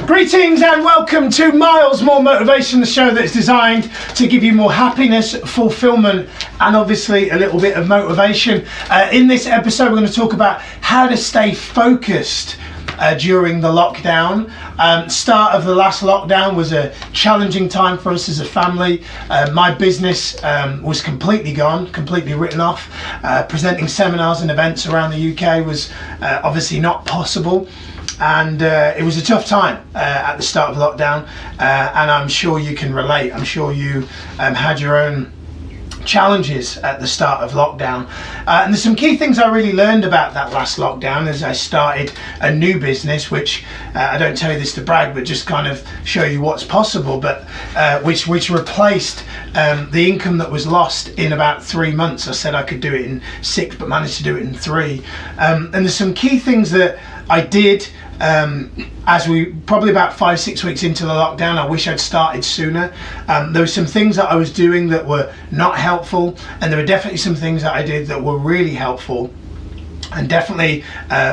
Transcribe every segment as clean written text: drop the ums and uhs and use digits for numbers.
Greetings and welcome to Miles More Motivation, the show that's designed to give you more happiness, fulfillment, and obviously a little bit of motivation. In this episode, we're going to talk about how to stay focused during the lockdown. Start of the last lockdown was a challenging time for us as a family. My business was completely gone, completely written off. Presenting seminars and events around the UK was obviously not possible. And it was a tough time at the start of lockdown, and I'm sure you can relate. I'm sure you had your own challenges at the start of lockdown, and there's some key things I really learned about that last lockdown as I started a new business, which I don't tell you this to brag, but just kind of show you what's possible, but which replaced the income that was lost in about 3 months. I said I could do it in 6, but managed to do it in 3. And there's some key things that I did as we probably about 5-6 weeks into the lockdown. I wish I'd started sooner. There were some things that I was doing that were not helpful, and there were definitely some things that I did that were really helpful. And definitely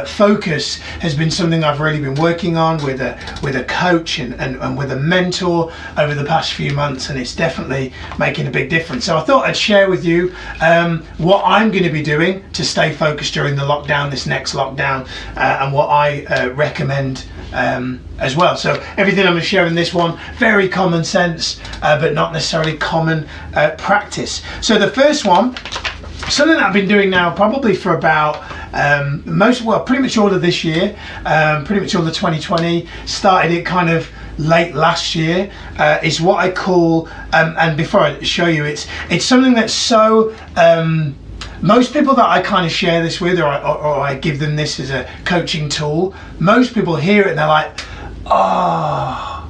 focus has been something I've really been working on with a coach and with a mentor over the past few months, and it's definitely making a big difference. So I thought I'd share with you what I'm going to be doing to stay focused during the lockdown, this next lockdown, and what I recommend as well. So everything I'm going to share in this one, very common sense, but not necessarily common practice. So the first one, something that I've been doing now probably for about pretty much all of this year, pretty much all of 2020, started it kind of late last year, is what I call, and before I show you, it's something that's so, most people that I kind of share this with, or I give them this as a coaching tool, most people hear it and they're like, oh,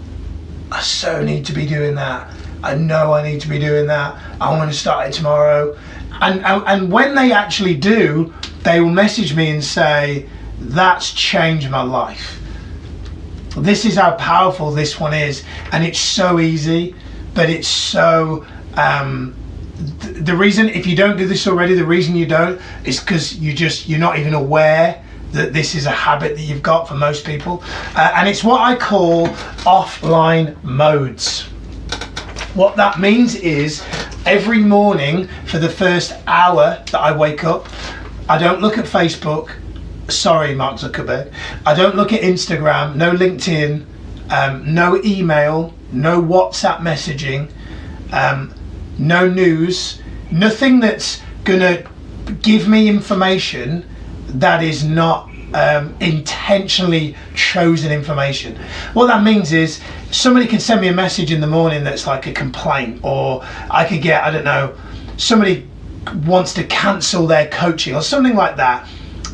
I so need to be doing that. I know I need to be doing that. I'm going to start it tomorrow. And when they actually do, they will message me and say, that's changed my life. This is how powerful this one is, and it's so easy, but it's so, the reason, if you don't do this already, the reason you don't is because you're not even aware that this is a habit that you've got for most people. And it's what I call offline modes. What that means is, every morning for the first hour that I wake up, I don't look at Facebook. Sorry, Mark Zuckerberg. I don't look at Instagram, no LinkedIn, no email, no WhatsApp messaging, no news, nothing that's gonna give me information that is not intentionally chosen information. What that means is, somebody can send me a message in the morning that's like a complaint, or I could get, I don't know, somebody wants to cancel their coaching or something like that.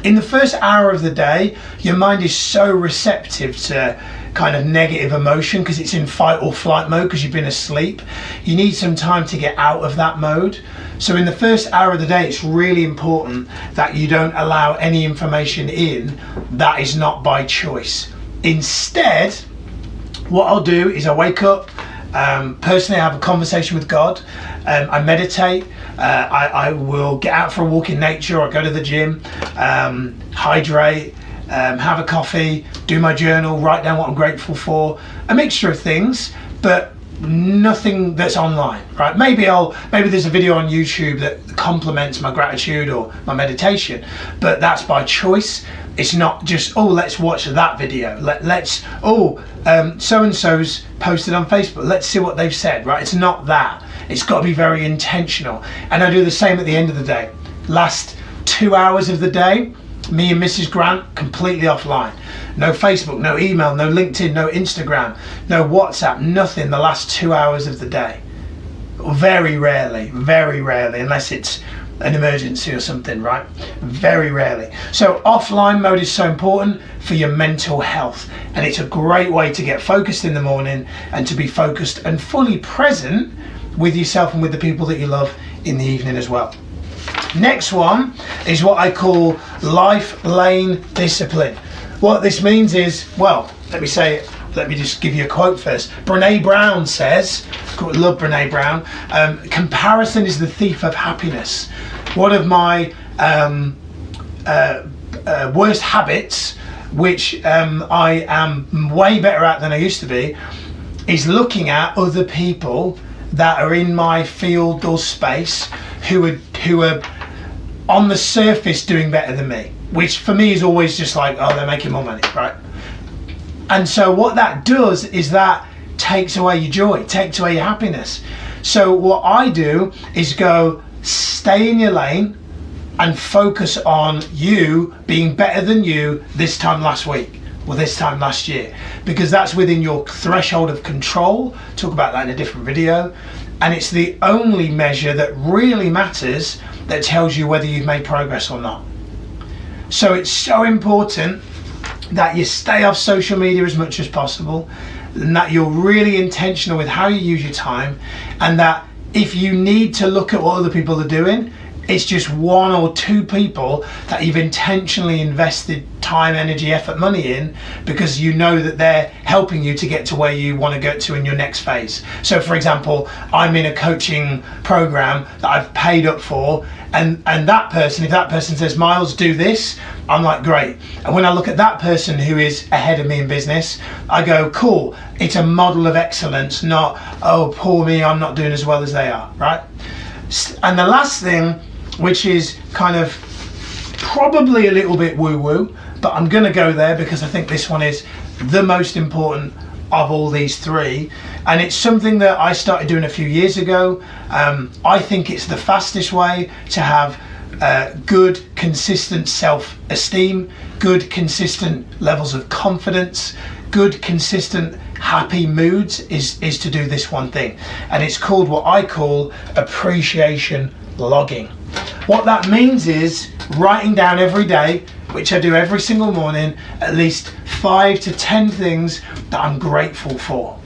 In the first hour of the day, your mind is so receptive to kind of negative emotion because it's in fight or flight mode because you've been asleep. You need some time to get out of that mode. So in the first hour of the day, it's really important that you don't allow any information in that is not by choice. Instead, what I'll do is I wake up, personally I have a conversation with God, I meditate, I will get out for a walk in nature, or go to the gym, hydrate, have a coffee, do my journal, write down what I'm grateful for, a mixture of things, but nothing that's online, right? Maybe there's a video on YouTube that complements my gratitude or my meditation, but that's by choice. It's not just, oh, let's watch that video. So-and-so's posted on Facebook. Let's see what they've said, right? It's not that. It's got to be very intentional. And I do the same at the end of the day. Last 2 hours of the day, me and Mrs. Grant completely offline. No Facebook, no email, no LinkedIn, no Instagram, no WhatsApp, nothing the last 2 hours of the day. Very rarely, unless it's an emergency or something, right? Very rarely. So offline mode is so important for your mental health, and it's a great way to get focused in the morning and to be focused and fully present with yourself and with the people that you love in the evening as well. Next one is what I call life lane discipline. What this means is, well, let me just give you a quote first. Brene Brown says, I love Brene Brown, comparison is the thief of happiness. One of my worst habits which I am way better at than I used to be, is looking at other people that are in my field or space who are on the surface doing better than me, which for me is always just like, oh, they're making more money, right? And so what that does is that takes away your joy, takes away your happiness. So what I do is go, stay in your lane and focus on you being better than you this time last week or this time last year, because that's within your threshold of control. Talk about that in a different video. And it's the only measure that really matters that tells you whether you've made progress or not. So it's so important that you stay off social media as much as possible, and that you're really intentional with how you use your time, and that if you need to look at what other people are doing, it's just one or two people that you've intentionally invested time, energy, effort, money in, because you know that they're helping you to get to where you want to get to in your next phase. So for example, I'm in a coaching program that I've paid up for, and that person, if that person says, Miles, do this, I'm like, great. And when I look at that person who is ahead of me in business, I go, cool, it's a model of excellence, not, oh, poor me, I'm not doing as well as they are, right? And the last thing, which is kind of probably a little bit woo-woo, but I'm gonna go there because I think this one is the most important of all these three, and it's something that I started doing a few years ago. I think it's the fastest way to have good, consistent self-esteem, good, consistent levels of confidence, good, consistent, happy moods is to do this one thing, and it's called what I call appreciation logging. What that means is writing down every day, which I do every single morning, at least 5 to 10 things that I'm grateful for.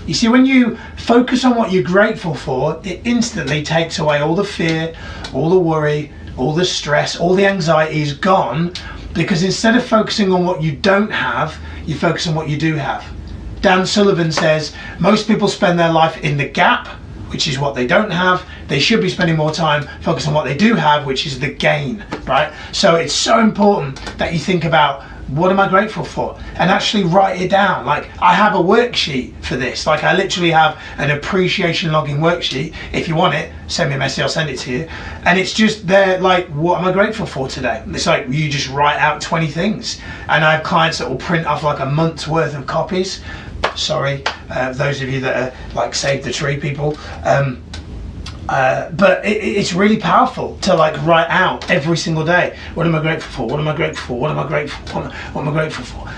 You see, when you focus on what you're grateful for, it instantly takes away all the fear, all the worry, all the stress, all the anxiety is gone, because instead of focusing on what you don't have, you focus on what you do have. Dan Sullivan says most people spend their life in the gap, which is what they don't have. They should be spending more time focused on what they do have, which is the gain, right? So it's so important that you think about, what am I grateful for? And actually write it down. Like, I have a worksheet for this. Like, I literally have an appreciation logging worksheet. If you want it, send me a message, I'll send it to you. And it's just there, like, what am I grateful for today? It's like, you just write out 20 things. And I have clients that will print off like a month's worth of copies. Sorry, those of you that are like Save the Tree people. But it's really powerful to like write out every single day. What am I grateful for? What am I grateful for? What am I grateful for? What am I grateful for?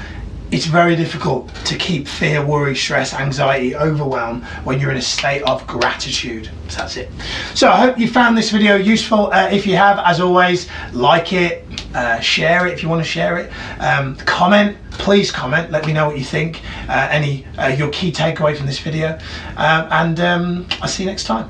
It's very difficult to keep fear, worry, stress, anxiety, overwhelm when you're in a state of gratitude. So that's it. So I hope you found this video useful. If you have, as always, like it, share it if you want to share it. Comment, please comment. Let me know what you think. Your key takeaway from this video. And I'll see you next time.